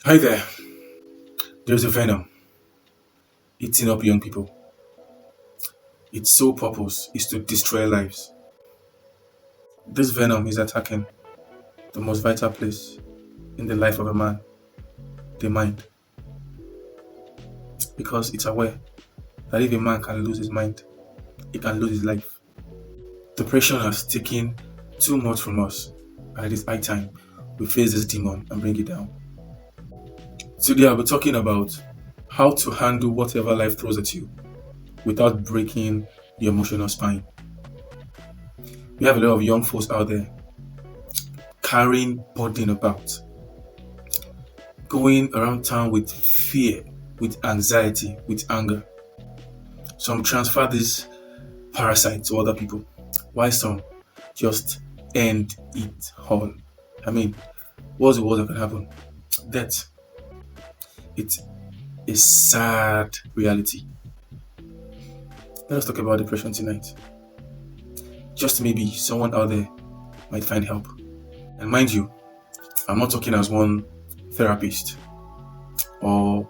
Hi there. There's a venom eating up young people. Its sole purpose is to destroy lives. This venom is attacking the most vital place in the life of a man, the mind, because it's aware that if a man can lose his mind, he can lose his life. Depression has taken too much from us, and it is high time we face this demon and bring it down. Today, I'll be talking about how to handle whatever life throws at you without breaking your emotional spine. We have a lot of young folks out there carrying burden about, going around town with fear, with anxiety, with anger. Some transfer this parasite to other people, while some just end it all. I mean, what's the worst that can happen? Death. It's a sad reality. Let us talk about depression tonight. Just maybe someone out there might find help. And mind you, I'm not talking as one therapist or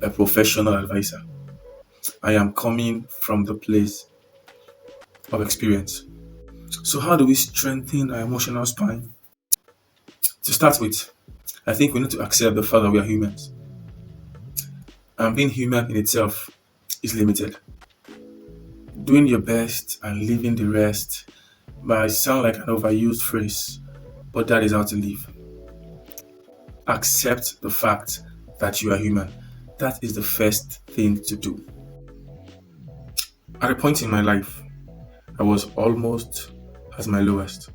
a professional advisor. I am coming from the place of experience. So, how do we strengthen our emotional spine? To start with, I think we need to accept the fact that we are humans. And being human in itself is limited. Doing your best and leaving the rest might sound like an overused phrase, but that is how to live. Accept the fact that you are human. That is the first thing to do. At a point in my life, I was almost at my lowest,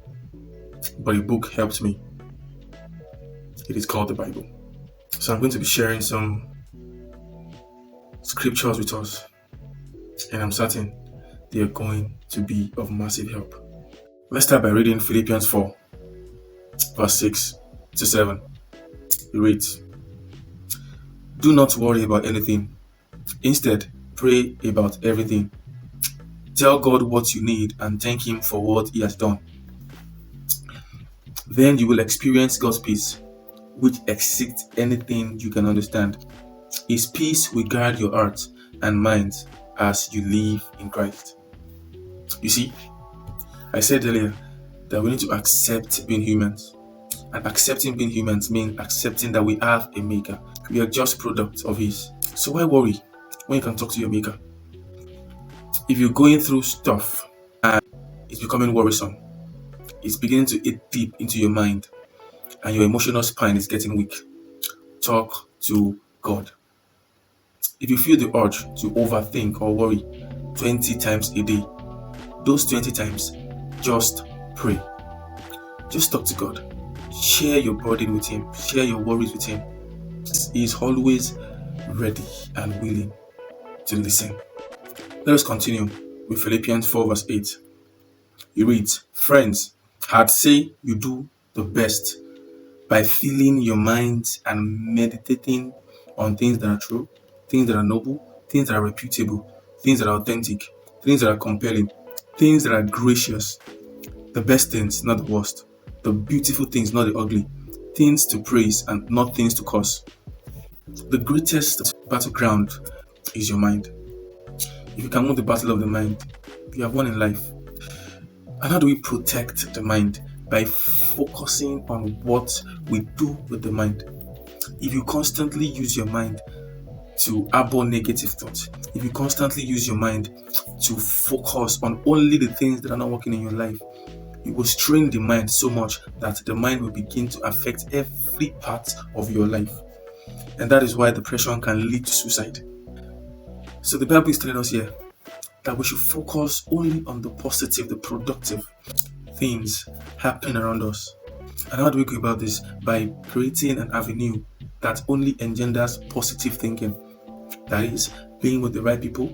but a book helped me. It is called the Bible. So I'm going to be sharing some scriptures with us, and I'm certain they are going to be of massive help. Let's start by reading Philippians 4, verse 6 to 7. It reads, "Do not worry about anything. Instead, pray about everything. Tell God what you need and thank Him for what He has done. Then you will experience God's peace, which exceeds anything you can understand. His peace will guard your heart and mind as you live in Christ." You see, I said earlier that we need to accept being humans. And accepting being humans means accepting that we have a maker. We are just products of His. So why worry when you can talk to your maker? If you're going through stuff and it's becoming worrisome, it's beginning to eat deep into your mind, and your emotional spine is getting weak, talk to God. If you feel the urge to overthink or worry 20 times a day, those 20 times, just pray. Just talk to God. Share your burden with Him. Share your worries with Him. He is always ready and willing to listen. Let us continue with Philippians 4 verse 8. It reads, "Friends, I'd say you do the best by filling your minds and meditating on things that are true, things that are noble, things that are reputable, things that are authentic, things that are compelling, things that are gracious, the best things, not the worst, the beautiful things, not the ugly, things to praise and not things to curse." The greatest battleground is your mind. If you can win the battle of the mind, you have won in life. And how do we protect the mind? By focusing on what we do with the mind. If you constantly use your mind to harbor negative thoughts, if you constantly use your mind to focus on only the things that are not working in your life, you will strain the mind so much that the mind will begin to affect every part of your life. And that is why depression can lead to suicide. So the Bible is telling us here that we should focus only on the positive, the productive things happening around us. And how do we go about this? By creating an avenue that only engenders positive thinking. That is, being with the right people,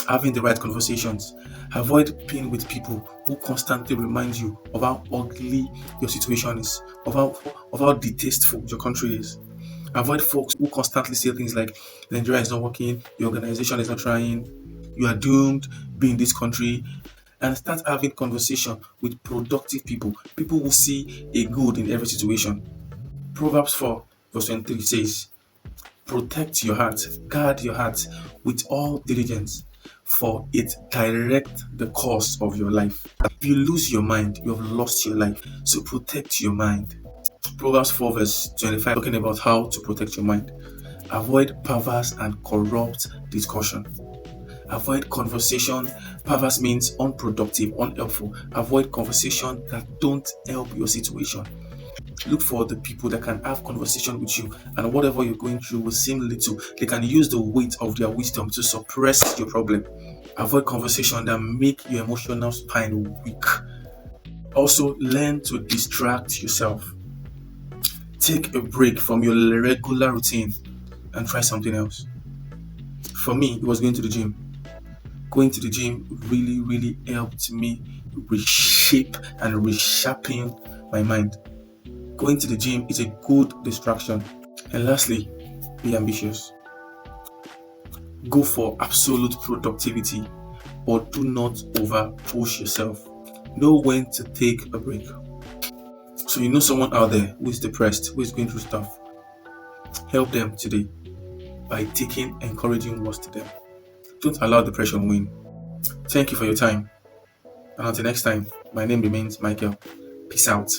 having the right conversations. Avoid being with people who constantly remind you of how ugly your situation is, of how distasteful your country is. Avoid folks who constantly say things like Nigeria is not working, the organization is not trying, you are doomed, be in this country. and start having conversation with productive people, people who see a good in every situation. Proverbs 4 verse 23 says, protect your heart, guard your heart with all diligence, for it directs the course of your life. If you lose your mind, you have lost your life. So protect your mind. Proverbs 4 verse 25 talking about how to protect your mind. Avoid perverse and corrupt discussion. Avoid conversation. Perverse means unproductive, unhelpful. Avoid conversation that don't help your situation. Look for the people that can have conversation with you, and whatever you're going through will seem little. They can use the weight of their wisdom to suppress your problem. Avoid conversation that make your emotional spine weak. Also, learn to distract yourself. Take a break from your regular routine and try something else. For me, it was going to the gym. Going to the gym really helped me reshape and resharpen my mind. Going to the gym is a good distraction. And lastly, be ambitious. Go for absolute productivity, but do not over push yourself. Know when to take a break. So you know someone out there who is depressed, who is going through stuff. Help them today by taking encouraging words to them. Don't allow depression win. Thank you for your time. And until next time, my name remains Michael. Peace out.